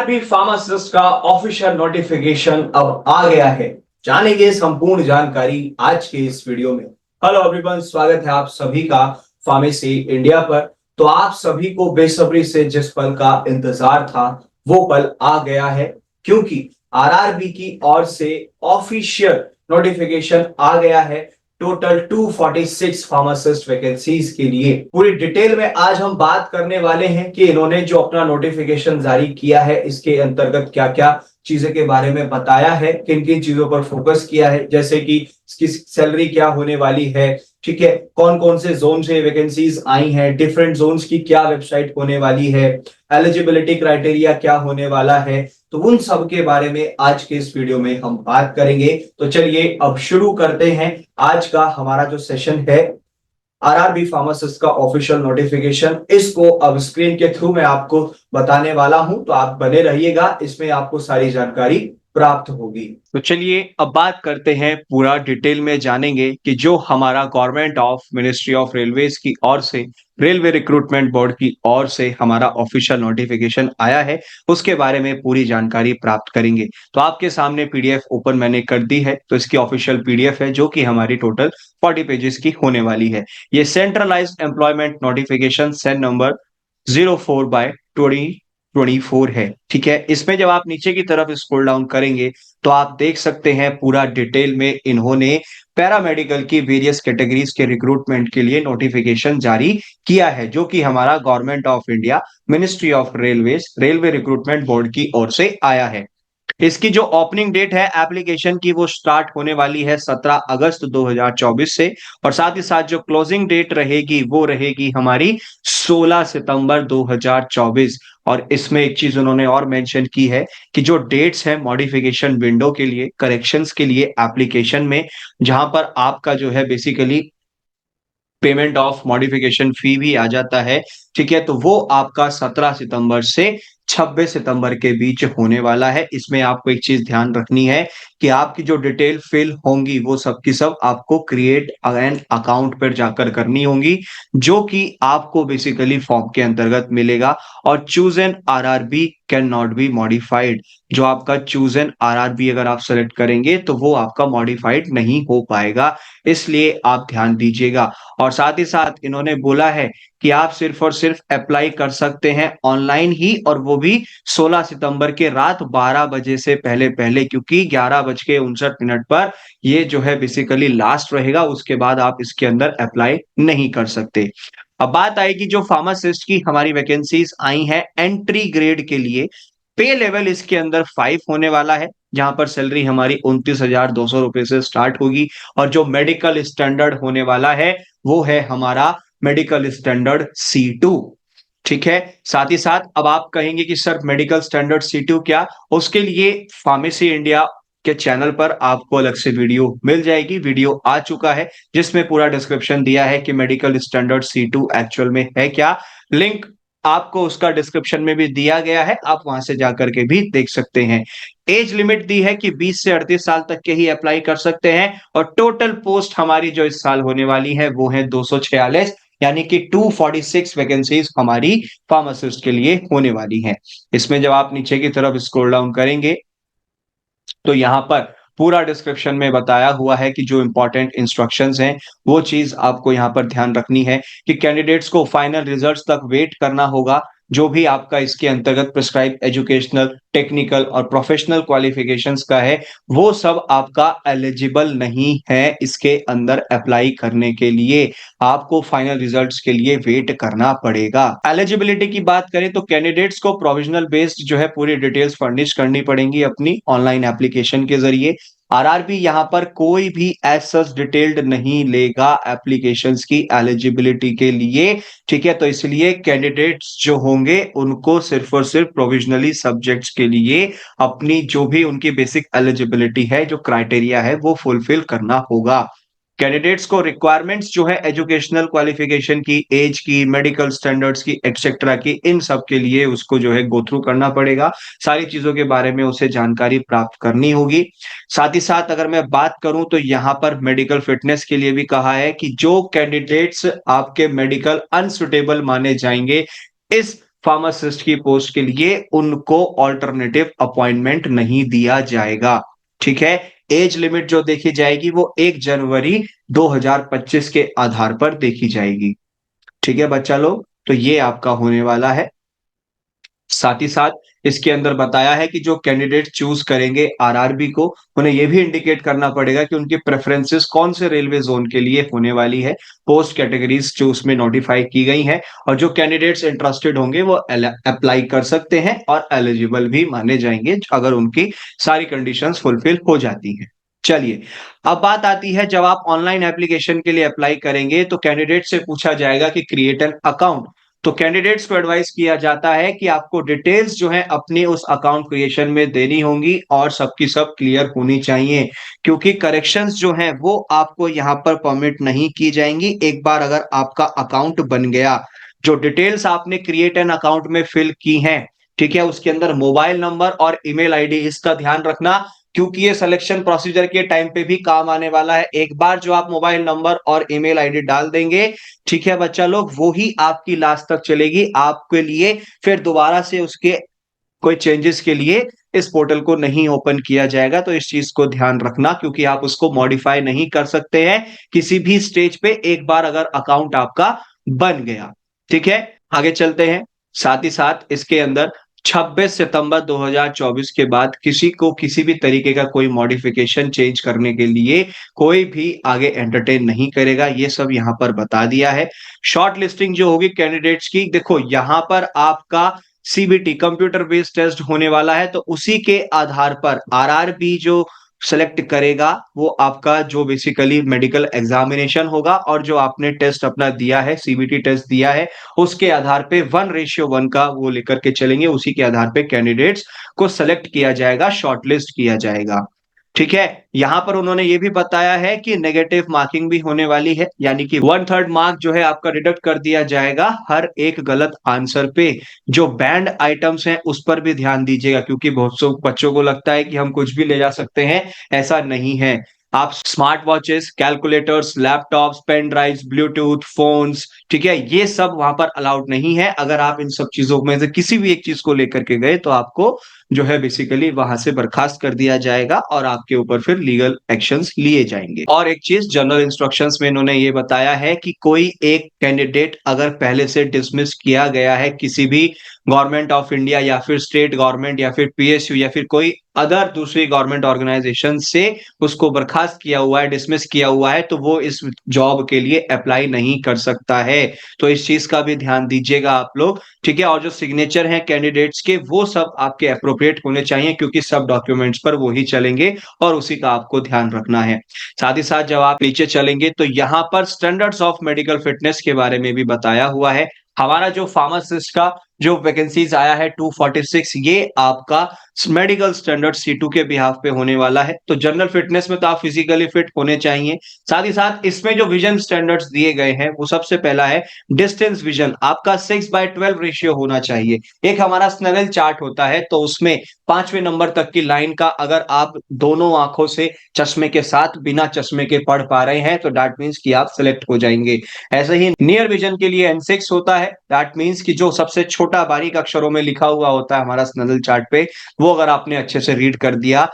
RRB pharmacist का official notification अब आ गया है। जानेंगे संपूर्ण जानकारी आज के इस वीडियो में। हेलो एवरीवन, स्वागत है आप सभी का फार्मेसी इंडिया पर। तो आप सभी को बेसब्री से जिस पल का इंतजार था वो पल आ गया है, क्योंकि आरआरबी की ओर से ऑफिशियल नोटिफिकेशन आ गया है। टोटल 246 फार्मासिस्ट वैकेंसीज के लिए पूरी डिटेल में आज हम बात करने वाले हैं कि इन्होंने जो अपना नोटिफिकेशन जारी किया है इसके अंतर्गत क्या क्या चीजें के बारे में बताया है, किन किन चीजों पर फोकस किया है, जैसे कि इसकी सैलरी क्या होने वाली है, ठीक है, कौन कौन से जोन से वैकेंसीज आई हैं, डिफरेंट जोन्स की क्या वेबसाइट होने वाली है, एलिजिबिलिटी क्राइटेरिया क्या होने वाला है। तो उन सब के बारे में आज के इस वीडियो में हम बात करेंगे। तो चलिए अब शुरू करते हैं। आज का हमारा जो सेशन है आरआरबी फार्मासिस्ट का ऑफिशियल नोटिफिकेशन, इसको अब स्क्रीन के थ्रू मैं आपको बताने वाला हूं, तो आप बने रहिएगा, इसमें आपको सारी जानकारी प्राप्त होगी। तो चलिए अब बात करते हैं, पूरा डिटेल में जानेंगे कि जो हमारा government of ministry of railways की ओर से, रेलवे रिक्रूटमेंट बोर्ड की ओर से हमारा ऑफिशियल नोटिफिकेशन आया है उसके बारे में पूरी जानकारी प्राप्त करेंगे। तो आपके सामने पीडीएफ ओपन मैंने कर दी है, तो इसकी ऑफिशियल पीडीएफ है जो कि हमारी टोटल 40 पेजेस की होने वाली है। ये centralised employment notification Sen number 04/2024 है, ठीक है। इसमें जब आप नीचे की तरफ स्क्रॉल डाउन करेंगे तो आप देख सकते हैं पूरा डिटेल में इन्होंने पैरामेडिकल की वेरियस कैटेगरीज के रिक्रूटमेंट के लिए नोटिफिकेशन जारी किया है, जो कि हमारा government of India ministry of railways railway recruitment board की ओर से आया है। इसकी जो ओपनिंग डेट है एप्लीकेशन की वो स्टार्ट होने वाली है 17 अगस्त 2024 से, और साथ ही साथ जो क्लोजिंग डेट रहेगी वो रहेगी हमारी 16 सितंबर 2024। और इसमें एक चीज उन्होंने और मेंशन की है कि जो डेट्स है मॉडिफिकेशन विंडो के लिए, करेक्शंस के लिए एप्लीकेशन में, जहां पर आपका जो है बेसिकली पेमेंट ऑफ मॉडिफिकेशन फी भी आ जाता है, ठीक है, तो वो आपका 17 सितंबर से 26 सितंबर के बीच होने वाला है। इसमें आपको एक चीज ध्यान रखनी है कि आपकी जो डिटेल फिल होंगी वो सब की सब आपको क्रिएट एन अकाउंट पर जाकर करनी होंगी, जो कि आपको बेसिकली फॉर्म के अंतर्गत मिलेगा। और choose an RRB can not be modified, जो आपका चूज एन आरआरबी अगर आप सेलेक्ट करेंगे तो वो आपका मॉडिफाइड नहीं हो पाएगा, इसलिए आप ध्यान दीजिएगा। और साथ ही साथ इन्होंने बोला है कि आप सिर्फ और सिर्फ अप्लाई कर सकते हैं ऑनलाइन ही, और वो भी 16 सितंबर के रात 12 बजे से पहले पहले, क्योंकि 11:59 पर ये जो है बेसिकली लास्ट रहेगा, उसके बाद आप इसके अंदर अप्लाई नहीं कर सकते। अब बात आएगी जो फार्मासिस्ट की हमारी वैकेंसीज आई हैं एंट्री ग्रेड के लिए। पे लेवल इसके अंदर 5 होने वाला है, जहां पर सैलरी हमारी 29,200 रुपए से स्टार्ट होगी। और जो मेडिकल स्टैंडर्ड होने वाला है वो है हमारा मेडिकल स्टैंडर्ड C2, ठीक है। साथ ही साथ अब आप कहेंगे कि सर मेडिकल स्टैंडर्ड C2 क्या, उसके लिए फार्मेसी इंडिया के चैनल पर आपको अलग से वीडियो मिल जाएगी, वीडियो आ चुका है जिसमें पूरा डिस्क्रिप्शन दिया है कि मेडिकल स्टैंडर्ड C2 एक्चुअल में है क्या। लिंक आपको उसका डिस्क्रिप्शन में भी दिया गया है, आप वहां से जाकर के भी देख सकते हैं। एज लिमिट दी है कि 20 से 38 साल तक के ही अप्लाई कर सकते हैं। और टोटल पोस्ट हमारी जो इस साल होने वाली है वो है 246, यानी कि 246 वैकेंसीज हमारी फार्मासिस्ट के लिए होने वाली हैं। इसमें जब आप नीचे की तरफ स्क्रॉल डाउन करेंगे तो यहां पर पूरा डिस्क्रिप्शन में बताया हुआ है कि जो इंपॉर्टेंट इंस्ट्रक्शंस हैं वो चीज आपको यहां पर ध्यान रखनी है कि कैंडिडेट्स को फाइनल रिजल्ट्स तक वेट करना होगा। जो भी आपका इसके अंतर्गत प्रिस्क्राइब एजुकेशनल, टेक्निकल और प्रोफेशनल क्वालिफिकेशंस का है वो सब आपका एलिजिबल नहीं है इसके अंदर अप्लाई करने के लिए, आपको फाइनल रिजल्ट्स के लिए वेट करना पड़ेगा। एलिजिबिलिटी की बात करें तो कैंडिडेट्स को प्रोविजनल बेस्ड जो है पूरी डिटेल्स फर्निश करनी पड़ेंगी अपनी ऑनलाइन एप्लीकेशन के जरिए। आरआरबी यहां पर कोई भी एज सच डिटेल्ड नहीं लेगा एप्लीकेशंस की एलिजिबिलिटी के लिए, ठीक है। तो इसलिए कैंडिडेट्स जो होंगे उनको सिर्फ और सिर्फ प्रोविजनली सब्जेक्ट्स के लिए अपनी जो भी उनकी बेसिक एलिजिबिलिटी है, जो क्राइटेरिया है वो फुलफिल करना होगा। कैंडिडेट्स को रिक्वायरमेंट्स जो है एजुकेशनल क्वालिफिकेशन की, एज की, मेडिकल स्टैंडर्ड्स की, एक्सेट्रा की, इन सब के लिए उसको जो है गो थ्रू करना पड़ेगा, सारी चीजों के बारे में उसे जानकारी प्राप्त करनी होगी। साथ ही साथ अगर मैं बात करूं तो यहां पर मेडिकल फिटनेस के लिए भी कहा है कि जो कैंडिडेट्स आपके मेडिकल अनसुटेबल माने जाएंगे इस फार्मासिस्ट की पोस्ट के लिए उनको ऑल्टरनेटिव अपॉइंटमेंट नहीं दिया जाएगा। ठीक है। एज लिमिट जो देखी जाएगी वो 1 जनवरी 2025 के आधार पर देखी जाएगी। ठीक है बच्चा लोग, तो ये आपका होने वाला है। साथ ही साथ इसके अंदर बताया है कि जो कैंडिडेट चूज करेंगे आरआरबी को, उन्हें यह भी इंडिकेट करना पड़ेगा कि उनकी प्रेफरेंसेस कौन से रेलवे जोन के लिए होने वाली है। पोस्ट कैटेगरीज जो उसमें नोटिफाई की गई हैं, और जो कैंडिडेट्स इंटरेस्टेड होंगे वो अप्लाई कर सकते हैं और एलिजिबल भी माने जाएंगे अगर उनकी सारी कंडीशंस फुलफिल हो जाती हैं। चलिए, अब बात आती है, जब आप ऑनलाइन एप्लीकेशन के लिए अप्लाई करेंगे तो कैंडिडेट से पूछा जाएगा कि क्रिएट एन अकाउंट। तो कैंडिडेट्स को एडवाइस किया जाता है कि आपको डिटेल्स जो है अपनी उस अकाउंट क्रिएशन में देनी होंगी और सबकी सब क्लियर होनी चाहिए, क्योंकि करेक्शंस जो हैं वो आपको यहां पर परमिट नहीं की जाएंगी। एक बार अगर आपका अकाउंट बन गया, जो डिटेल्स आपने क्रिएट एन अकाउंट में फिल की हैं, ठीक है, उसके अंदर मोबाइल नंबर और ईमेल आईडी, इसका ध्यान रखना, क्योंकि ये सिलेक्शन प्रोसीजर के टाइम पे भी काम आने वाला है। एक बार जो आप मोबाइल नंबर और ईमेल आईडी डाल देंगे, ठीक है बच्चा लोग, वो ही आपकी लास्ट तक चलेगी आपके लिए। फिर दोबारा से उसके कोई चेंजेस के लिए इस पोर्टल को नहीं ओपन किया जाएगा। तो इस चीज को ध्यान रखना, क्योंकि आप उसको मॉडिफाई नहीं कर सकते हैं किसी भी स्टेज पे, एक बार अगर अकाउंट आपका बन गया। ठीक है, आगे चलते हैं। साथ ही साथ इसके अंदर 26 सितंबर 2024 के बाद किसी को किसी भी तरीके का कोई मॉडिफिकेशन चेंज करने के लिए कोई भी आगे एंटरटेन नहीं करेगा। ये सब यहां पर बता दिया है। शॉर्ट लिस्टिंग जो होगी कैंडिडेट्स की, देखो यहां पर आपका सीबीटी कंप्यूटर बेस्ड टेस्ट होने वाला है, तो उसी के आधार पर आरआरबी जो सेलेक्ट करेगा वो आपका जो बेसिकली मेडिकल एग्जामिनेशन होगा, और जो आपने टेस्ट अपना दिया है, सीबीटी टेस्ट दिया है, उसके आधार पे 1:1 का वो लेकर के चलेंगे। उसी के आधार पे कैंडिडेट्स को सेलेक्ट किया जाएगा, शॉर्टलिस्ट किया जाएगा। ठीक है, यहां पर उन्होंने ये भी बताया है कि नेगेटिव मार्किंग भी होने वाली है, यानी कि 1/3 मार्क जो है आपका डिडक्ट कर दिया जाएगा हर एक गलत आंसर पे। जो बैंड आइटम्स हैं उस पर भी ध्यान दीजिएगा, क्योंकि बहुत से बच्चों को लगता है कि हम कुछ भी ले जा सकते हैं, ऐसा नहीं है। आप smart watches, calculators, laptops, pen drives, Bluetooth, phones, ठीक है, ये सब वहां पर अलाउड नहीं है। अगर आप इन सब चीजों में से किसी भी एक चीज को लेकर के गए तो आपको जो है बेसिकली वहां से बर्खास्त कर दिया जाएगा और आपके ऊपर फिर लीगल एक्शंस लिए जाएंगे। और एक चीज जनरल इंस्ट्रक्शंस में इन्होंने ये बताया है कि कोई एक कैंडिडेट अगर पहले से डिसमिस किया गया है किसी भी गवर्नमेंट ऑफ इंडिया या फिर स्टेट गवर्नमेंट या फिर पीएसयू या फिर कोई अदर दूसरी गवर्नमेंट ऑर्गेनाइजेशन से उसको बर्खास्त किया हुआ है, डिसमिस किया हुआ है, तो वो इस जॉब के लिए अप्लाई नहीं कर सकता है। तो इस चीज का भी ध्यान दीजिएगा आप लोग। ठीक है, और जो सिग्नेचर हैं कैंडिडेट्स के वो सब आपके अप्रोप्रिएट होने चाहिए, क्योंकि सब डॉक्यूमेंट्स पर वो ही चलेंगे और उसी का आपको ध्यान रखना है। साथ ही साथ जब आप नीचे चलेंगे तो यहाँ पर स्टैंडर्ड्स ऑफ मेडिकल फिटनेस के बारे में भी बताया हुआ है। हमारा जो फार्मासिस्ट का जो वैकेंसीज आया है 246, ये आपका मेडिकल स्टैंडर्ड C2 के बिहाफ पे होने वाला है। तो जनरल फिटनेस में तो आप फिजिकली फिट होने चाहिए। साथ ही साथ इसमें जो विजन स्टैंडर्ड्स दिए गए हैं वो सबसे पहला है डिस्टेंस विजन, आपका 6/12 रेशियो होना चाहिए। एक हमारा स्नेगल चार्ट होता है, तो उसमें 5वें नंबर तक की लाइन का अगर आप दोनों आंखों से चश्मे के साथ बिना चश्मे के पढ़ पा रहे हैं तो दैट मीन्स कि आप सिलेक्ट हो जाएंगे। ऐसे ही नियर विजन के लिए N6 होता है, दैट मीन्स कि जो सबसे छोटा बारीक अक्षरों में लिखा हुआ होता है हमारा स्नेगल चार्ट पे, वो अगर आपने अच्छे से रीड कर दिया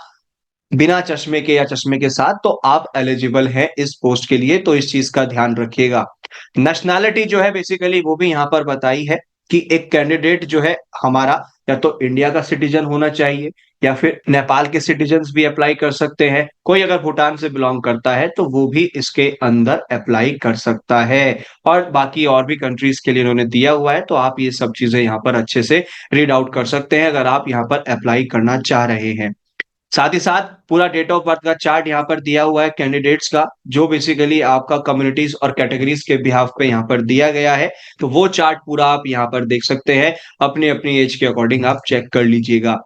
बिना चश्मे के या चश्मे के साथ, तो आप एलिजिबल हैं इस पोस्ट के लिए। तो इस चीज का ध्यान रखिएगा। नेशनैलिटी जो है बेसिकली वो भी यहां पर बताई है कि एक कैंडिडेट जो है हमारा या तो इंडिया का सिटीजन होना चाहिए या फिर नेपाल के सिटीजन्स भी अप्लाई कर सकते हैं। कोई अगर भूटान से बिलोंग करता है तो वो भी इसके अंदर अप्लाई कर सकता है। और बाकी और भी कंट्रीज के लिए इन्होंने दिया हुआ है, तो आप ये सब चीजें यहाँ पर अच्छे से रीड आउट कर सकते हैं अगर आप यहाँ पर अप्लाई करना चाह रहे हैं। साथ ही साथ पूरा डेट ऑफ बर्थ का चार्ट यहाँ पर दिया हुआ है कैंडिडेट्स का, जो बेसिकली आपका कम्युनिटीज और कैटेगरीज के बिहाफ पे यहाँ पर दिया गया है। तो वो चार्ट पूरा आप यहाँ पर देख सकते हैं, अपनी अपनी एज के अकॉर्डिंग आप चेक कर लीजिएगा।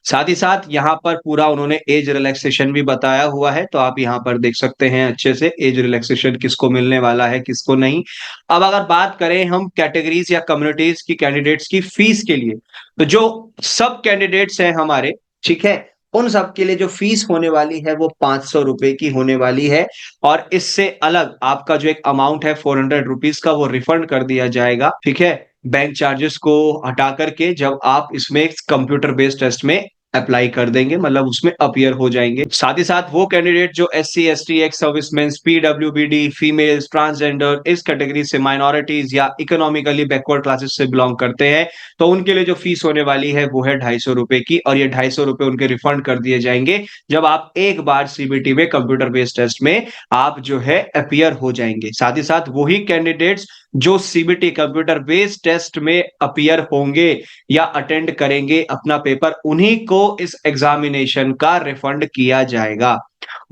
साथ ही साथ यहाँ पर पूरा उन्होंने एज रिलैक्सेशन भी बताया हुआ है, तो आप यहाँ पर देख सकते हैं अच्छे से एज रिलैक्सेशन किसको मिलने वाला है किसको नहीं। अब अगर बात करें हम कैटेगरीज या कम्युनिटीज की कैंडिडेट्स की फीस के लिए, तो जो सब कैंडिडेट्स हैं हमारे, ठीक है, उन सब के लिए जो फीस होने वाली है वो 500 रुपए की होने वाली है। और इससे अलग आपका जो एक अमाउंट है 400 रुपीज का, वो रिफंड कर दिया जाएगा। ठीक है, बैंक चार्जेस को हटा करके जब आप इसमें कंप्यूटर बेस्ड टेस्ट में अप्लाई कर देंगे, मतलब उसमें अपीयर हो जाएंगे। साथ ही साथ वो कैंडिडेट जो SC ST ex serviceman, PWBD, females, transgender, इस कैटेगरी से, माइनॉरिटीज या इकोनॉमिकली बैकवर्ड क्लासेस से बिलोंग करते हैं, तो उनके लिए जो फीस होने वाली है वो है 250 रुपए की, और ये 250 रुपए उनके रिफंड कर दिए जाएंगे जब आप एक बार CBT में कंप्यूटर बेस्ड टेस्ट में आप जो है अपीयर हो जाएंगे। साथ ही साथ वही कैंडिडेट्स जो CBT कंप्यूटर बेस्ड टेस्ट में अपीयर होंगे या अटेंड करेंगे अपना पेपर, उन्हीं को इस एग्जामिनेशन का रिफंड किया जाएगा।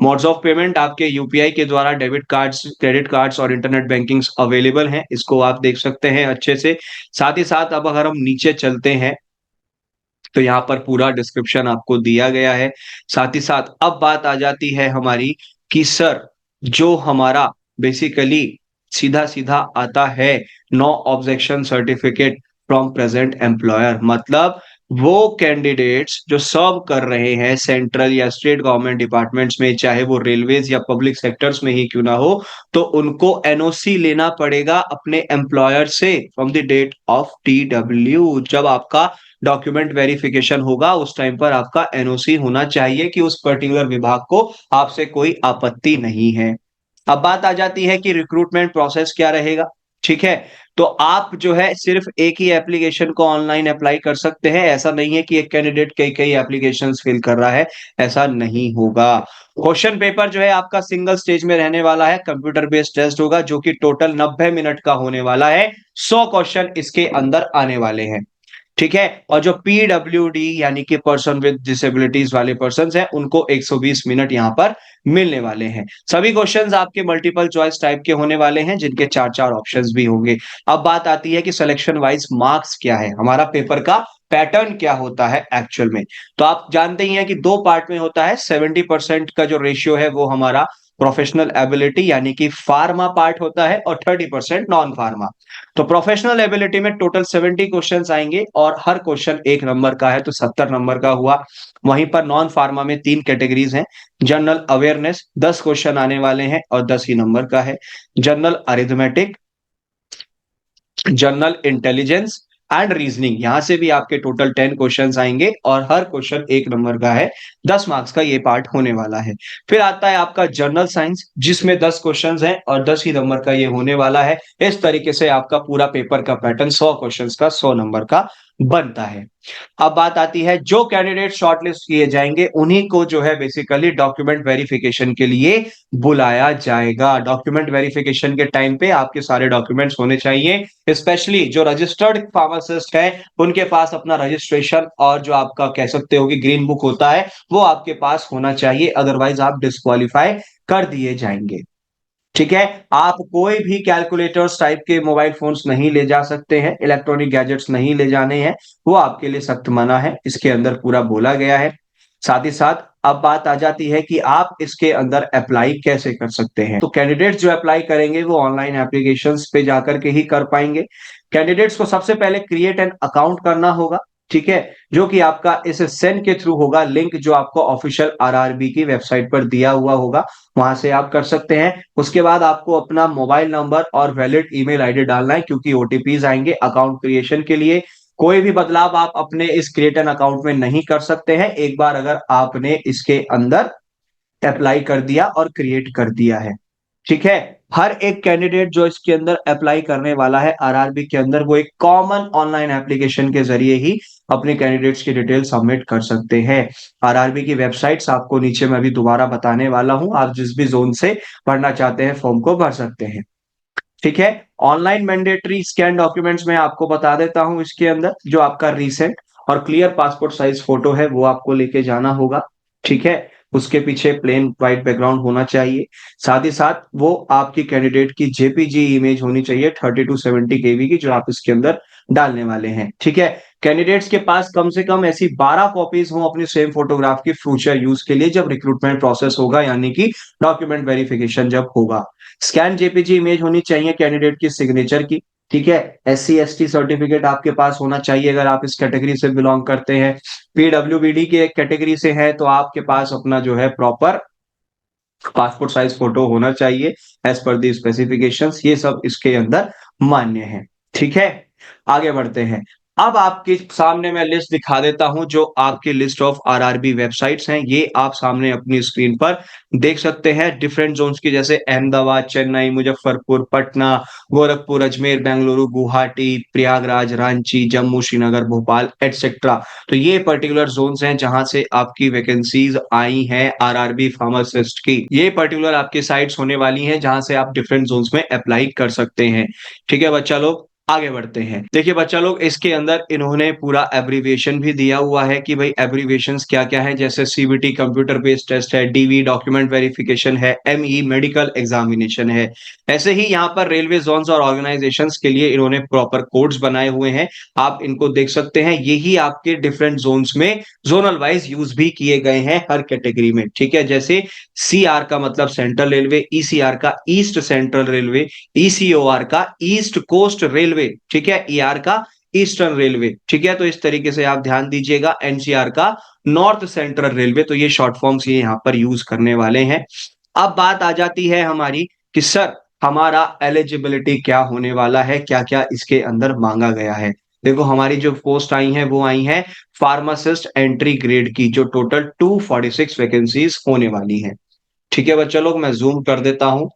मोड्स ऑफ पेमेंट आपके यूपीआई के द्वारा, डेबिट कार्ड्स, क्रेडिट कार्ड्स और इंटरनेट बैंकिंग अवेलेबल हैं, इसको आप देख सकते हैं अच्छे से। साथ ही साथ अब अगर हम नीचे चलते हैं तो यहाँ पर पूरा डिस्क्रिप्शन आपको दिया गया है। साथ ही साथ अब बात आ जाती है हमारी कि सर, जो हमारा बेसिकली सीधा सीधा आता है no objection certificate from present employer, मतलब वो कैंडिडेट्स जो सर्व कर रहे हैं सेंट्रल या स्टेट गवर्नमेंट डिपार्टमेंट्स में, चाहे वो रेलवेज या पब्लिक सेक्टर्स में ही क्यों ना हो, तो उनको एनओसी लेना पड़ेगा अपने एम्प्लॉयर से from the date of TW। जब आपका डॉक्यूमेंट वेरिफिकेशन होगा उस टाइम पर आपका एनओसी होना चाहिए कि उस पर्टिकुलर विभाग को आपसे कोई आपत्ति नहीं है। अब बात आ जाती है कि रिक्रूटमेंट प्रोसेस क्या रहेगा। ठीक है, तो आप जो है सिर्फ एक ही एप्लीकेशन को ऑनलाइन अप्लाई कर सकते हैं, ऐसा नहीं है कि एक कैंडिडेट कई कई एप्लीकेशंस फिल कर रहा है, ऐसा नहीं होगा। क्वेश्चन पेपर जो है आपका सिंगल स्टेज में रहने वाला है, कंप्यूटर बेस्ड टेस्ट होगा जो कि टोटल 90 मिनट का होने वाला है। 100 क्वेश्चन इसके अंदर आने वाले हैं। ठीक है, और जो PWD यानी कि पर्सन विद डिसेबिलिटीज वाले पर्सन हैं, उनको 120 मिनट यहां पर मिलने वाले हैं। सभी क्वेश्चंस आपके मल्टीपल चॉइस टाइप के होने वाले हैं, जिनके चार चार ऑप्शंस भी होंगे। अब बात आती है कि सिलेक्शन वाइज मार्क्स क्या है, हमारा पेपर का पैटर्न क्या होता है एक्चुअल में। तो आप जानते ही हैं कि दो पार्ट में होता है। 70% का जो रेशियो है वो हमारा प्रोफेशनल एबिलिटी यानी कि फार्मा पार्ट होता है, और 30% नॉन फार्मा। तो प्रोफेशनल एबिलिटी में टोटल 70 क्वेश्चंस आएंगे, और हर क्वेश्चन 1 नंबर का है, तो 70 नंबर का हुआ। वहीं पर नॉन फार्मा में 3 कैटेगरीज हैं। जनरल अवेयरनेस 10 क्वेश्चन आने वाले हैं और 10 ही नंबर का है। General arithmetic, general intelligence and reasoning, यहां से भी आपके टोटल 10 क्वेश्चंस आएंगे, और हर क्वेश्चन 1 नंबर का है। 10 मार्क्स का ये पार्ट होने वाला है। फिर आता है आपका जनरल साइंस, जिसमें 10 क्वेश्चंस हैं और 10 ही नंबर का ये होने वाला है। इस तरीके से आपका पूरा पेपर का पैटर्न 100 क्वेश्चंस का 100 नंबर का बनता है। अब बात आती है जो कैंडिडेट शॉर्टलिस्ट किए जाएंगे उन्हीं को जो है बेसिकली डॉक्यूमेंट वेरिफिकेशन के लिए बुलाया जाएगा। डॉक्यूमेंट वेरिफिकेशन के टाइम पे आपके सारे डॉक्यूमेंट्स होने चाहिए। स्पेशली जो रजिस्टर्ड फार्मासिस्ट है उनके पास अपना रजिस्ट्रेशन और जो आपका कह सकते हो कि ग्रीन बुक होता है वो आपके पास होना चाहिए, अदरवाइज आप डिस्क्वालीफाई कर दिए जाएंगे। ठीक है, आप कोई भी कैलकुलेटर्स टाइप के मोबाइल फोन्स नहीं ले जा सकते हैं, इलेक्ट्रॉनिक गैजेट्स नहीं ले जाने हैं, वो आपके लिए सख्त मना है, इसके अंदर पूरा बोला गया है। साथ ही साथ अब बात आ जाती है कि आप इसके अंदर अप्लाई कैसे कर सकते हैं। तो कैंडिडेट्स जो अप्लाई करेंगे वो ऑनलाइन एप्लीकेशंस पे जाकर के ही कर पाएंगे। कैंडिडेट्स को सबसे पहले क्रिएट एन अकाउंट करना होगा। ठीक है, जो कि आपका इस सेंड के थ्रू होगा, लिंक जो आपको ऑफिशियल RRB की वेबसाइट पर दिया हुआ होगा, वहां से आप कर सकते हैं। उसके बाद आपको अपना मोबाइल नंबर और वैलिड ईमेल आईडी डालना है, क्योंकि OTPs आएंगे अकाउंट क्रिएशन के लिए। कोई भी बदलाव आप अपने इस क्रिएट एन अकाउंट में नहीं कर सकते हैं, एक बार अगर आपने इसके अंदर अप्लाई कर दिया और क्रिएट कर दिया है। ठीक है, हर एक कैंडिडेट जो इसके अंदर अप्लाई करने वाला है RRB के अंदर, वो एक कॉमन ऑनलाइन एप्लीकेशन के जरिए ही अपने कैंडिडेट्स की डिटेल सबमिट कर सकते हैं। RRB की वेबसाइट्स आपको नीचे मैं अभी दोबारा बताने वाला हूं, आप जिस भी जोन से भरना चाहते हैं फॉर्म को भर सकते हैं। ठीक है, ऑनलाइन मैंडेटरी स्कैन डॉक्यूमेंट्स में आपको बता देता हूं, इसके अंदर जो आपका रीसेंट और क्लियर पासपोर्ट साइज फोटो है वो आपको लेके जाना होगा। ठीक है, उसके पीछे प्लेन व्हाइट बैकग्राउंड होना चाहिए। साथ ही साथ वो आपकी कैंडिडेट की JPG इमेज होनी चाहिए 30 to 70 KB की, जो आप इसके अंदर डालने वाले हैं। ठीक है, कैंडिडेट्स के पास कम से कम ऐसी 12 कॉपीज हो अपनी सेम फोटोग्राफ की फ्यूचर यूज के लिए, जब रिक्रूटमेंट प्रोसेस होगा यानी कि डॉक्यूमेंट वेरिफिकेशन जब होगा। स्कैन JPG इमेज होनी चाहिए कैंडिडेट की सिग्नेचर की। ठीक है, SC ST सर्टिफिकेट आपके पास होना चाहिए अगर आप इस कैटेगरी से बिलोंग करते हैं। PWBD के कैटेगरी से है तो आपके पास अपना जो है प्रॉपर पासपोर्ट साइज फोटो होना चाहिए एज पर दी स्पेसिफिकेशंस, ये सब इसके अंदर मान्य है। ठीक है, आगे बढ़ते हैं। अब आपके सामने मैं लिस्ट दिखा देता हूँ जो आपकी लिस्ट ऑफ आरआरबी वेबसाइट्स हैं, ये आप सामने अपनी स्क्रीन पर देख सकते हैं डिफरेंट ज़ोन्स की, जैसे अहमदाबाद, चेन्नई, मुज़फ्फरपुर, पटना, गोरखपुर, अजमेर, बेंगलुरु, गुवाहाटी, प्रयागराज, रांची, जम्मू, श्रीनगर, भोपाल एटसेट्रा। तो ये पर्टिकुलर ज़ोन्स हैं जहाँ से आपकी वैकेंसीज़ आई हैं आरआरबी फार्मासिस्ट की। ये पर्टिकुलर आपकी साइट्स होने वाली हैं जहाँ से आप डिफरेंट ज़ोन्स में अप्लाई कर सकते हैं। ठीक है बच्चा लोग, आगे बढ़ते हैं। देखिए बच्चा लोग, इसके अंदर इन्होंने पूरा एब्रिविएशन भी दिया हुआ है कि भाई एब्रिविएशंस क्या-क्या हैं, जैसे सीबीटी कंप्यूटर बेस्ड टेस्ट है, डीवी डॉक्यूमेंट वेरिफिकेशन है, एमई मेडिकल एग्जामिनेशन है। ऐसे ही यहाँ पर रेलवे ज़ोन्स और ऑर्गेनाइजेशंस के लिए इन्होंने प्रॉपर कोड्स बनाए हुए हैं। आप इनको देख सकते हैं। यही आपके डिफरेंट ज़ोन्स में ज़ोनल वाइज़ यूज़ भी किए गए हैं हर कैटेगरी में। ठीक है? जैसे सीआर का मतलब सेंट्रल रेलवे, ईसीआर का ईस्ट सेंट्रल रेलवे, ईसीओआर का ईस्ट कोस्ट रेलवे, ठीक है, ईआर का ईस्टर्न रेलवे, ठीक है, तो इस तरीके से आप ध्यान दीजिएगा। एनसीआर का नॉर्थ सेंट्रल रेलवे, तो ये शॉर्ट फॉर्म्स ये यहाँ पर यूज करने वाले हैं। अब बात आ जाती है हमारी कि सर हमारा एलिजिबिलिटी क्या होने वाला है, क्या क्या इसके अंदर मांगा गया है। देखो हमारी जो पोस्ट आई है वो आई है फार्मासिस्ट एंट्री ग्रेड की, जो टोटल 246 वैकेंसीज होने वाली है। ठीक है बच्चा लोग, मैं जूम कर देता हूं,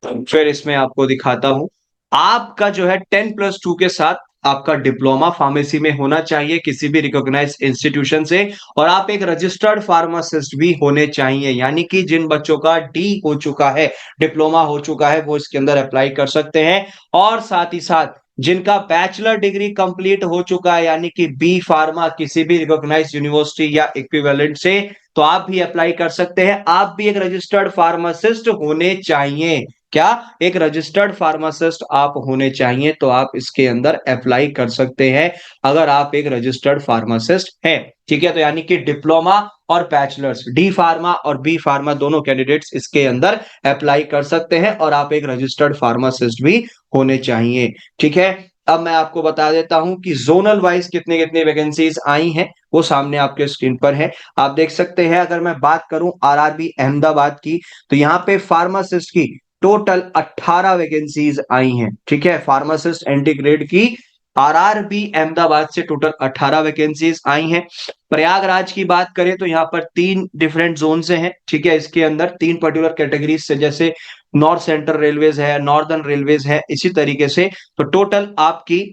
फिर इसमें आपको दिखाता हूं। आपका जो है 10+2 के साथ आपका डिप्लोमा फार्मेसी में होना चाहिए किसी भी रिकॉग्नाइज इंस्टीट्यूशन से, और आप एक रजिस्टर्ड फार्मासिस्ट भी होने चाहिए, यानी कि जिन बच्चों का डी हो चुका है, डिप्लोमा हो चुका है, वो इसके अंदर अप्लाई कर सकते हैं। और साथ ही साथ जिनका बैचलर डिग्री कंप्लीट हो चुका है, यानी कि बी फार्मा किसी भी रिकॉग्नाइज यूनिवर्सिटी या इक्विवेलेंट से, तो आप भी अप्लाई कर सकते हैं। आप भी एक रजिस्टर्ड फार्मासिस्ट होने चाहिए। क्या? एक रजिस्टर्ड फार्मासिस्ट आप होने चाहिए, तो आप इसके अंदर अप्लाई कर सकते हैं अगर आप एक रजिस्टर्ड फार्मासिस्ट हैं। ठीक है, तो यानी कि डिप्लोमा और बैचलर्स, डी फार्मा और बी फार्मा दोनों कैंडिडेट्स इसके अंदर अप्लाई कर सकते हैं, और आप एक रजिस्टर्ड फार्मासिस्ट भी होने चाहिए। ठीक है, अब मैं आपको बता देता हूं कि जोनल वाइज कितने कितने वैकेंसीज आई हैं, वो सामने आपके स्क्रीन पर है, आप देख सकते हैं। अगर मैं बात करूं आरआरबी अहमदाबाद की, तो यहाँ पे फार्मासिस्ट की टोटल 18 वैकेंसीज आई हैं। ठीक है, फार्मासिस्ट एंटी ग्रेड की आरआरबी अहमदाबाद से टोटल 18 वैकेंसीज आई हैं। प्रयागराज की बात करें तो यहाँ पर 3 डिफरेंट जोन से हैं। ठीक है, इसके अंदर 3 पर्टिकुलर कैटेगरीज से, जैसे नॉर्थ सेंट्रल रेलवेज है, नॉर्दर्न रेलवेज है, इसी तरीके से। तो टोटल आपकी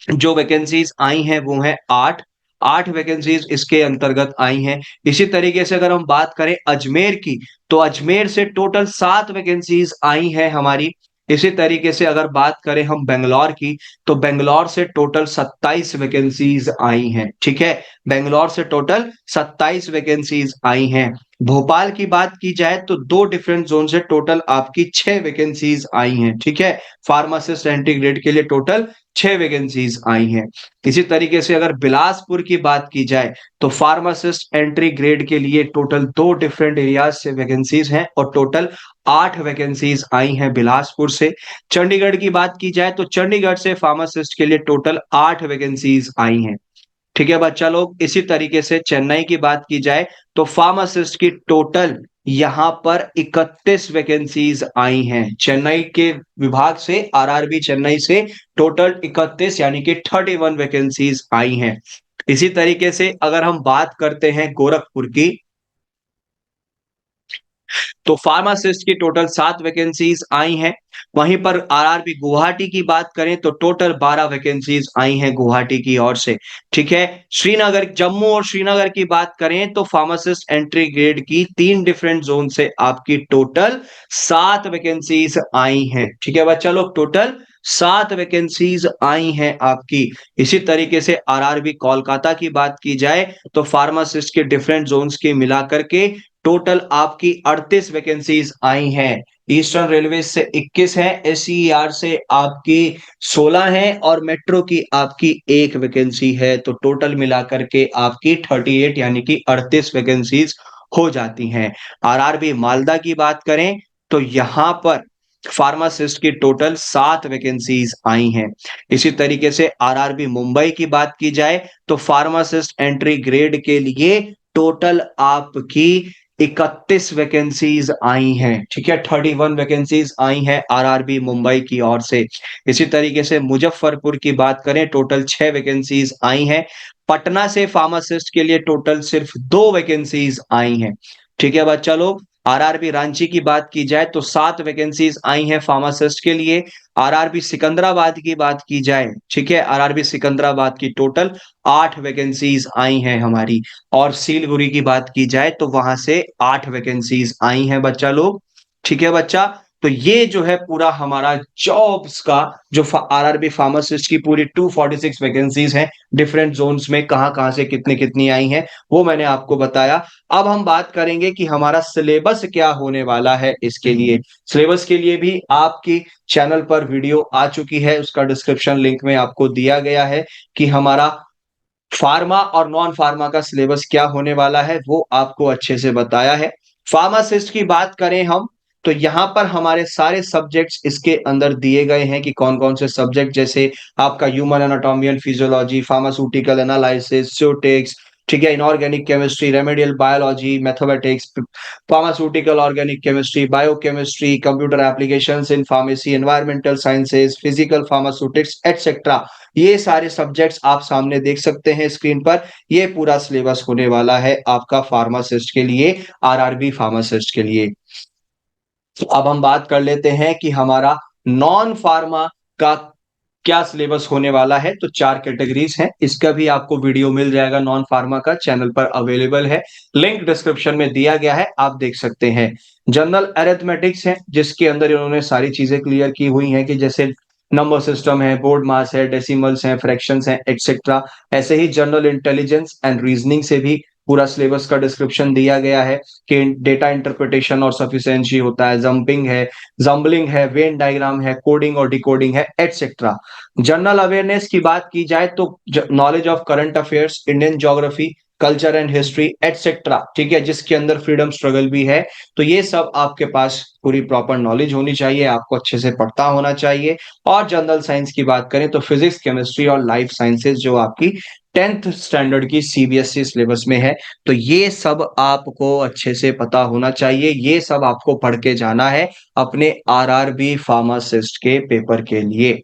जो वैकेंसीज आई हैं वो है 8 वैकेंसीज इसके अंतर्गत आई हैं। इसी तरीके से अगर हम बात करें अजमेर की, तो अजमेर से टोटल 7 वैकेंसीज आई हैं हमारी। इसी तरीके से अगर बात करें हम बेंगलौर की, तो बेंगलौर से टोटल 27 वैकेंसीज आई हैं। ठीक है, बेंगलौर से टोटल 27 वैकेंसीज आई हैं। भोपाल की बात की जाए तो 2 डिफरेंट जोन से टोटल आपकी 6 वैकेंसीज आई हैं। ठीक है, फार्मासिस्ट एंटीग्रेड के लिए टोटल 6 वैकेंसीज आई हैं। इसी तरीके से अगर बिलासपुर की बात की जाए, तो फार्मासिस्ट एंट्री ग्रेड के लिए टोटल 2 डिफरेंट एरियाज से वैकेंसीज हैं, और टोटल 8 वैकेंसीज आई हैं बिलासपुर से। चंडीगढ़ की बात की जाए तो चंडीगढ़ से फार्मासिस्ट के लिए टोटल 8 वैकेंसीज आई हैं। ठीक है बच्चा लोग, इसी तरीके से चेन्नई की बात की जाए तो फार्मासिस्ट की टोटल यहां पर 31 वैकेंसीज आई हैं। चेन्नई के विभाग से, आरआरबी चेन्नई से टोटल 31 यानी कि 31 वैकेंसीज आई हैं। इसी तरीके से अगर हम बात करते हैं गोरखपुर की, तो फार्मासिस्ट की टोटल 7 वैकेंसीज आई हैं। वहीं पर आरआरबी गुवाहाटी की बात करें तो टोटल 12 वैकेंसीज आई हैं गुवाहाटी की ओर से। ठीक है, श्रीनगर, जम्मू और श्रीनगर की बात करें तो फार्मासिस्ट एंट्री ग्रेड की 3 डिफरेंट जोन से आपकी टोटल 7 वैकेंसीज आई हैं। ठीक है बच्चा लोग, टोटल 7 वैकेंसीज आई हैं आपकी। इसी तरीके से आरआरबी कोलकाता की बात की जाए तो फार्मासिस्ट के डिफरेंट जोन्स की मिलाकर के टोटल आपकी 38 वैकेंसीज आई हैं। ईस्टर्न रेलवे से 21 है, एसईआर से आपकी 16 है, और मेट्रो की आपकी 1 वैकेंसी है। तो टोटल मिलाकर के आपकी 38 यानी कि 38 वैकेंसीज हो जाती हैं। आरआरबी मालदा की बात करें तो यहां पर फार्मासिस्ट की टोटल 7 वैकेंसीज आई हैं। इसी तरीके से आरआरबी मुंबई की बात की जाए तो फार्मासिस्ट एंट्री ग्रेड के लिए टोटल आपकी 31 वैकेंसीज आई हैं, ठीक है। 31 वैकेंसीज आई हैं आरआरबी मुंबई की ओर से। इसी तरीके से मुजफ्फरपुर की बात करें, टोटल 6 वैकेंसीज आई हैं। पटना से फार्मासिस्ट के लिए टोटल सिर्फ 2 वैकेंसीज आई हैं, ठीक है बच्चा लोग। आरआरबी रांची की बात की जाए तो 7 वैकेंसीज आई हैं फार्मासिस्ट के लिए। आरआरबी सिकंदराबाद की बात की जाए, ठीक है, आरआरबी सिकंदराबाद की टोटल 8 वैकेंसीज आई हैं हमारी। और सिलीगुड़ी की बात की जाए तो वहां से 8 वैकेंसीज आई हैं बच्चा लोग, ठीक है बच्चा। तो ये जो है पूरा हमारा जॉब्स का जो आरआरबी फार्मासिस्ट की पूरी 246 वैकेंसीज हैं, डिफरेंट जोन्स में कहां कहां से कितनी कितनी आई हैं, वो मैंने आपको बताया। अब हम बात करेंगे कि हमारा सिलेबस क्या होने वाला है इसके लिए। सिलेबस के लिए भी आपकी चैनल पर वीडियो आ चुकी है, उसका डिस्क्रिप्शन लिंक में आपको दिया गया है कि हमारा फार्मा और नॉन फार्मा का सिलेबस क्या होने वाला है, वो आपको अच्छे से बताया है। फार्मासिस्ट की बात करें हम, तो यहां पर हमारे सारे सब्जेक्ट्स इसके अंदर दिए गए हैं कि कौन कौन से सब्जेक्ट, जैसे आपका human anatomy and physiology, pharmaceutical analysis, statistics, ठीक है, inorganic chemistry, remedial biology, mathematics, pharmaceutical organic chemistry, biochemistry, computer applications in pharmacy, environmental sciences, physical pharmaceutics etcetera. ये सारे सब्जेक्ट्स आप सामने देख सकते हैं स्क्रीन पर। ये पूरा सिलेबस होने वाला है आपका फार्मासिस्ट के लिए, आरआरबी फार्मासिस्ट के लिए। तो अब हम बात कर लेते हैं कि हमारा नॉन फार्मा का क्या सिलेबस होने वाला है। तो 4 कैटेगरीज हैं, इसका भी आपको वीडियो मिल जाएगा नॉन फार्मा का, चैनल पर अवेलेबल है, लिंक डिस्क्रिप्शन में दिया गया है, आप देख सकते हैं। जनरल अरिथमेटिक्स है, जिसके अंदर इन्होंने सारी चीजें क्लियर की हुई हैं कि जैसे नंबर सिस्टम है, बोर्ड मास है, डेसिमल्स हैं, फ्रैक्शंस हैं, एक्सेट्रा। ऐसे ही जनरल इंटेलिजेंस एंड रीजनिंग से भी पूरा सिलेबस का डिस्क्रिप्शन दिया गया है कि डेटा इंटरप्रिटेशन और सफिशिएंसी होता है, जंपिंग है, जंबलिंग है, वेन डायग्राम है, कोडिंग और डिकोडिंग है, एटसेट्रा। जनरल अवेयरनेस की बात की जाए तो knowledge of current affairs, Indian geography, culture and history etcetera, ठीक है, जिसके अंदर फ्रीडम स्ट्रगल भी है। तो ये सब आपके पास पूरी प्रॉपर नॉलेज होनी चाहिए, आपको अच्छे से पढ़ता होना चाहिए। और जनरल साइंस की बात करें तो फिजिक्स, केमिस्ट्री और लाइफ साइंसेज जो आपकी 10th स्टैंडर्ड की सीबीएसई सिलेबस में है। तो ये सब आपको अच्छे से पता होना चाहिए, ये सब आपको पढ़ के जाना है अपने आरआरबी फार्मासिस्ट के पेपर के लिए,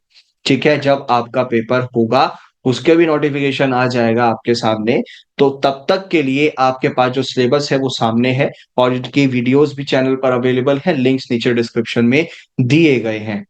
ठीक है। जब आपका पेपर होगा उसके भी नोटिफिकेशन आ जाएगा आपके सामने। तो तब तक के लिए आपके पास जो सिलेबस है वो सामने है, और इनकी वीडियोस भी चैनल पर अवेलेबल है, लिंक्स नीचे डिस्क्रिप्शन में दिए गए हैं।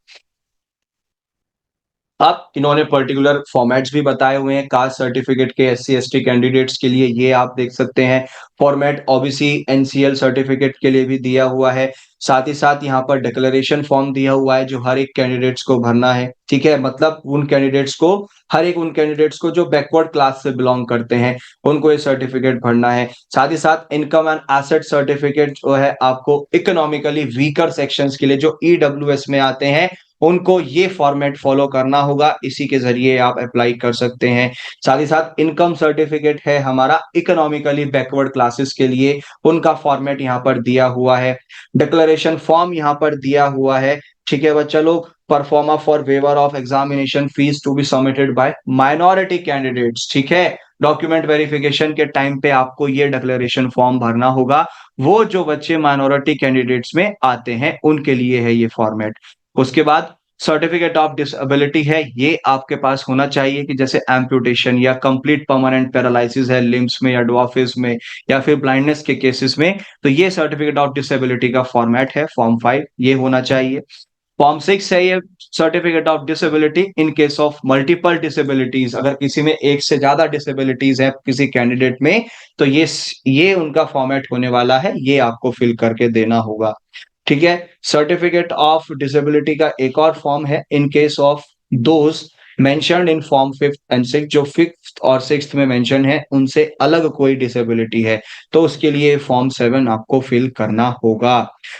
अब इन्होंने पर्टिकुलर फॉर्मेट्स भी बताए हुए हैं कास्ट सर्टिफिकेट के एससी एसटी कैंडिडेट्स के लिए, ये आप देख सकते हैं। फॉर्मेट ओबीसी एनसीएल सर्टिफिकेट के लिए भी दिया हुआ है। साथ ही साथ यहाँ पर डिक्लेरेशन फॉर्म दिया हुआ है जो हर एक कैंडिडेट्स को भरना है, ठीक है। मतलब उन कैंडिडेट्स को, हर एक उन कैंडिडेट्स को जो बैकवर्ड क्लास से बिलोंग करते हैं, उनको ये सर्टिफिकेट भरना है। साथ ही साथ इनकम एंड एसेट सर्टिफिकेट जो है आपको इकोनॉमिकली वीकर सेक्शंस के लिए जो ईडब्ल्यूएस में आते हैं, उनको ये फॉर्मेट फॉलो करना होगा, इसी के जरिए आप अप्लाई कर सकते हैं। साथ ही साथ इनकम सर्टिफिकेट है हमारा इकोनॉमिकली बैकवर्ड क्लासेस के लिए, उनका फॉर्मेट यहाँ पर दिया हुआ है। डिक्लेरेशन फॉर्म यहाँ पर दिया हुआ है, ठीक है बच्चा लोग। Proforma for waiver of examination fees to be submitted by minority candidates, ठीक है। डॉक्यूमेंट वेरिफिकेशन के टाइम पे आपको ये डिक्लेरेशन फॉर्म भरना होगा, वो जो बच्चे माइनॉरिटी कैंडिडेट्स में आते हैं उनके लिए है ये फॉर्मेट। उसके बाद सर्टिफिकेट ऑफ डिसेबिलिटी है, ये आपके पास होना चाहिए कि जैसे एम्पुटेशन या कंप्लीट परमानेंट पैरालिसिस है लिम्स में या डॉफिस में या फिर ब्लाइंडनेस के केसेस में, तो ये सर्टिफिकेट ऑफ डिसेबिलिटी का फॉर्मेट है फॉर्म 5, ये होना चाहिए। फॉर्म 6 है ये certificate of disability in case of multiple disabilities, अगर किसी में एक से ज्यादा डिसेबिलिटीज है किसी कैंडिडेट में, तो ये उनका फॉर्मेट होने वाला है, ये आपको फिल करके देना होगा, ठीक है। सर्टिफिकेट ऑफ डिसेबिलिटी का एक और फॉर्म है in case of those mentioned in form 5th and 6th, जो 5th और 6th में मेंशन है उनसे अलग कोई डिसेबिलिटी है, तो उसके लिए फॉर्म 7 आपको फिल करना होगा।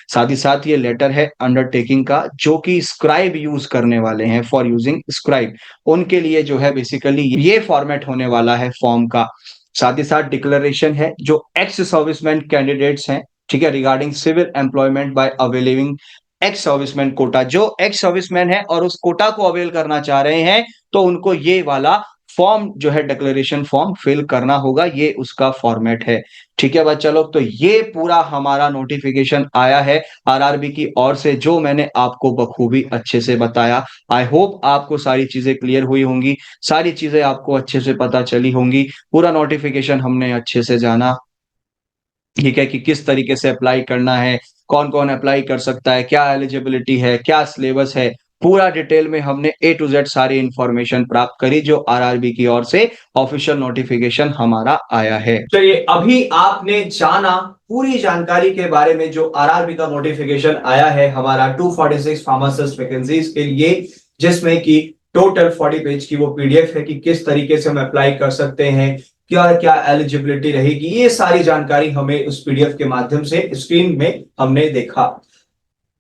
साथ ही साथ ये लेटर है अंडरटेकिंग का, जो कि स्क्राइब यूज करने वाले हैं, फॉर यूजिंग स्क्राइब, उनके लिए जो है बेसिकली ये फॉर्मेट होने वाला है फॉर्म का। साथ ही साथ डिक्लेरेशन है जो एक्स सर्विसमैन कैंडिडेट्स हैं, ठीक है, regarding civil employment by availing ex serviceman quota, जो एक्स सर्विसमैन है और उस कोटा को अवेल करना चाह रहे हैं, तो उनको ये वाला फॉर्म जो है डिक्लेरेशन फॉर्म फिल करना होगा, ये उसका फॉर्मेट है। ठीक है बच्चा लोग, तो ये पूरा हमारा नोटिफिकेशन आया है आरआरबी की ओर से, जो मैंने आपको बखूबी अच्छे से बताया। आई होप आपको सारी चीजें क्लियर हुई होंगी, सारी चीजें आपको अच्छे से पता चली होंगी। पूरा नोटिफिकेशन हमने अच्छे से जाना, ठीक है, कि किस तरीके से अप्लाई करना है, कौन कौन अप्लाई कर सकता है, क्या एलिजिबिलिटी है, क्या सिलेबस है, पूरा डिटेल में हमने ए टू जेड सारी इंफॉर्मेशन प्राप्त करी, जो आरआरबी की ओर से ऑफिशियल नोटिफिकेशन हमारा आया है। चलिए, अभी आपने जाना पूरी जानकारी के बारे में, जो आरआरबी का नोटिफिकेशन आया है हमारा 246 फार्मासिस्ट वैकेंसीज के लिए, जिसमें कि टोटल 40 पेज की वो पीडीएफ है कि किस तरीके से हम अप्लाई कर सकते हैं, क्या क्या एलिजिबिलिटी रहेगी, ये सारी जानकारी हमें उस पीडीएफ के माध्यम से स्क्रीन में हमने देखा।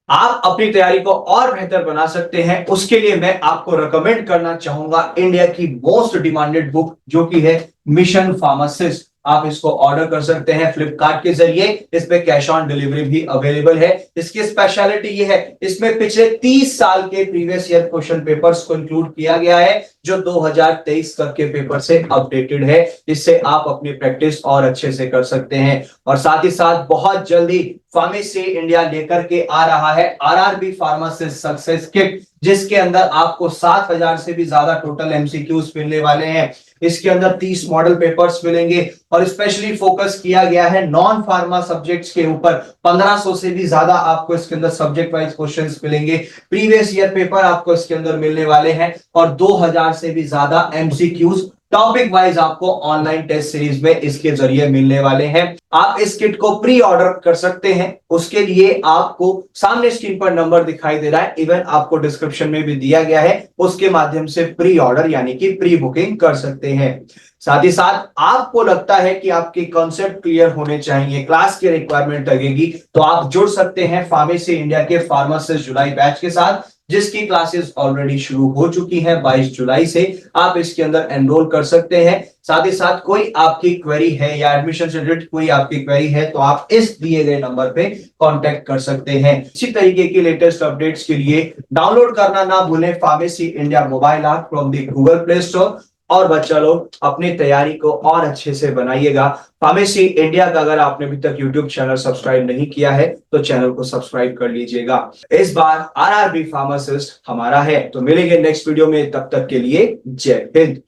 आप अपनी तैयारी को और बेहतर बना सकते हैं, उसके लिए मैं आपको रिकमेंड करना चाहूंगा इंडिया की मोस्ट डिमांडेड बुक, जो कि है मिशन फार्मासिस्ट। आप इसको ऑर्डर कर सकते हैं फ्लिपकार्ट के जरिए, इस पे कैश ऑन डिलीवरी भी अवेलेबल है। इसकी स्पेशलिटी ये है, इसमें पिछले 30 साल के प्रीवियस ईयर क्वेश्चन पेपर्स को इंक्लूड किया गया है, जो 2023 तक के पेपर से अपडेटेड है। इससे आप अपनी प्रैक्टिस और अच्छे से कर सकते हैं। और साथ ही साथ बहुत जल्दी फार्मेसी इंडिया लेकर के आ रहा है आरआरबी फार्मासिस्ट सक्सेस किट, जिसके अंदर आपको 7,000 से भी ज्यादा टोटल एमसीक्यूज मिलने वाले हैं। इसके अंदर 30 मॉडल पेपर्स मिलेंगे और स्पेशली फोकस किया गया है नॉन फार्मा सब्जेक्ट्स के ऊपर। 1500 से भी ज्यादा आपको इसके अंदर सब्जेक्ट वाइज क्वेश्चंस मिलेंगे। प्रीवियस ईयर पेपर आपको इसके अंदर मिलने वाले हैं और 2000 से भी ज्यादा एमसीक्यूज टॉपिक वाइज आपको ऑनलाइन टेस्ट सीरीज में इसके जरिए मिलने वाले हैं। आप इस किट को प्री ऑर्डर कर सकते हैं, उसके लिए आपको सामने स्क्रीन पर नंबर दिखाई दे रहा है, इवन आपको डिस्क्रिप्शन में भी दिया गया है, उसके माध्यम से प्री ऑर्डर यानी कि प्री बुकिंग कर सकते हैं। साथ ही साथ आपको लगता है कि आपके कॉन्सेप्ट क्लियर होने चाहिए, क्लास की रिक्वायरमेंट लगेगी, तो आप जुड़ सकते हैं फार्मेसी इंडिया के फार्मासिस्ट जुलाई बैच के साथ, जिसकी क्लासेस ऑलरेडी शुरू हो चुकी हैं 22 जुलाई से। आप इसके अंदर एनरोल कर सकते हैं। साथ ही साथ कोई आपकी क्वेरी है या एडमिशन से रिलेटेड कोई आपकी क्वेरी है, तो आप इस दिए गए नंबर पे कांटेक्ट कर सकते हैं। इसी तरीके की लेटेस्ट अपडेट्स के लिए डाउनलोड करना ना भूलें pharmacy India mobile app from the Google play store. और बच्चा लोग अपनी तैयारी को और अच्छे से बनाइएगा। फार्मेसी इंडिया का अगर आपने अभी तक यूट्यूब चैनल सब्सक्राइब नहीं किया है, तो चैनल को सब्सक्राइब कर लीजिएगा। इस बार आरआरबी फार्मासिस्ट हमारा है। तो मिलेंगे नेक्स्ट वीडियो में, तब तक के लिए जय हिंद।